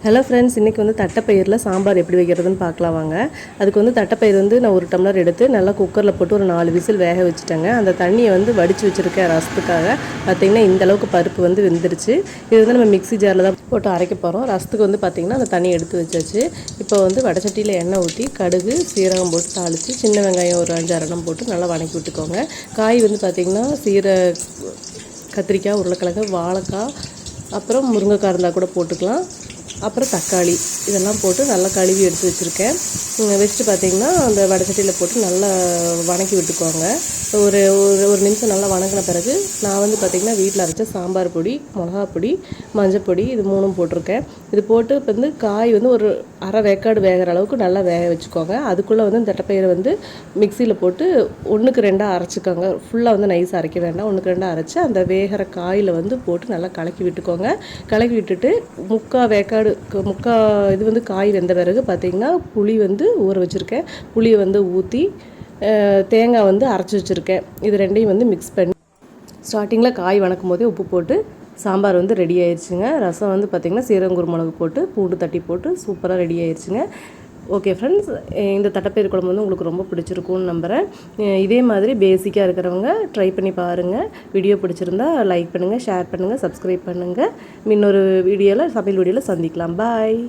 Hello friends, இன்றைக்கி வந்து தட்டைப்பயிரில் சாம்பார் எப்படி வைக்கிறதுன்னு பார்க்கலாம் வாங்க. அதுக்கு வந்து தட்டைப்பயிர் வந்து நான் ஒரு டம்ளர் எடுத்து நல்லா குக்கரில் போட்டு ஒரு 4 விசில் வேக வச்சுட்டேங்க. அந்த தண்ணியை வந்து வடித்து வச்சுருக்கேன் ரசத்துக்காக. பார்த்திங்கன்னா இந்தளவுக்கு பருப்பு வந்து வெந்துருச்சு. இது வந்து நம்ம மிக்ஸி ஜாரில் தான் போட்டு அரைக்க போகிறோம். ரசத்துக்கு வந்து பார்த்திங்கன்னா அந்த தண்ணி எடுத்து வச்சாச்சு. இப்போ வந்து வடைச்சட்டியில் எண்ணெய் ஊற்றி கடுகு சீரகம் போட்டு தாளித்து சின்ன வெங்காயம் ஒரு 5-6 எண்ணம் போட்டு நல்லா வணக்கி விட்டுக்கோங்க. காய் வந்து பார்த்திங்கன்னா கத்திரிக்காய், உருளைக்கிழங்கு, வாழைக்காய், அப்புறம் முருங்கைக்காய் இருந்தால் கூட போட்டுக்கலாம். அப்புறம் தக்காளி இதெல்லாம் போட்டு நல்லா கழுவி எடுத்து வச்சுருக்கேன். வச்சுட்டு பார்த்திங்கன்னா அந்த வடைச்சட்டியில் போட்டு நல்லா வணக்கி விட்டுக்கோங்க. ஒரு ஒரு நிமிஷம் நல்லா வணங்கின பிறகு நான் வந்து பார்த்திங்கன்னா வீட்டில் அரைச்ச சாம்பார் பொடி, மிளகா பொடி, மஞ்சள் பொடி இது 3ம் போட்டிருக்கேன். இது போட்டு இப்போ வந்து காய் வந்து ஒரு அரை வேக்காடு வேகிற அளவுக்கு நல்லா வேக வச்சுக்கோங்க. அதுக்குள்ளே வந்து தட்டைப்பயிரை வந்து மிக்சியில் போட்டு 1க்கு 2 அரைச்சிக்கோங்க. ஃபுல்லாக வந்து நைஸ் அரைக்க வேண்டாம். 1க்கு 2 அரைச்சி அந்த வேகிற காயில் வந்து போட்டு நல்லா கலக்கி விட்டுக்கோங்க. கலக்கி விட்டுட்டு இது வந்து காய் வெந்த பிறகு பார்த்திங்கன்னா புளி வந்து ஊற வச்சுருக்கேன். புளியை வந்து ஊற்றி தேங்காய் வந்து அரைச்சி வச்சுருக்கேன். இது ரெண்டையும் வந்து மிக்ஸ் பண்ணி ஸ்டார்டிங்கில் காய் வணக்கும் போதே உப்பு போட்டு சாம்பார் வந்து ரெடி ஆயிடுச்சுங்க. ரசம் வந்து பார்த்திங்கன்னா சீரகம் குருமிளகு போட்டு பூண்டு தட்டி போட்டு சூப்பராக ரெடி ஆயிடுச்சுங்க. ஓகே ஃப்ரெண்ட்ஸ், இந்த தட்டைப்பயிறு குழம்பு வந்து உங்களுக்கு ரொம்ப பிடிச்சிருக்கும்னு நம்புகிறேன். இதே மாதிரி பேசிக்காக இருக்கிறவங்க ட்ரை பண்ணி பாருங்கள். வீடியோ பிடிச்சிருந்தா லைக் பண்ணுங்கள், ஷேர் பண்ணுங்கள், சப்ஸ்கிரைப் பண்ணுங்கள். இன்னொரு சமையல் வீடியோவில் சந்திக்கலாம். பாய்.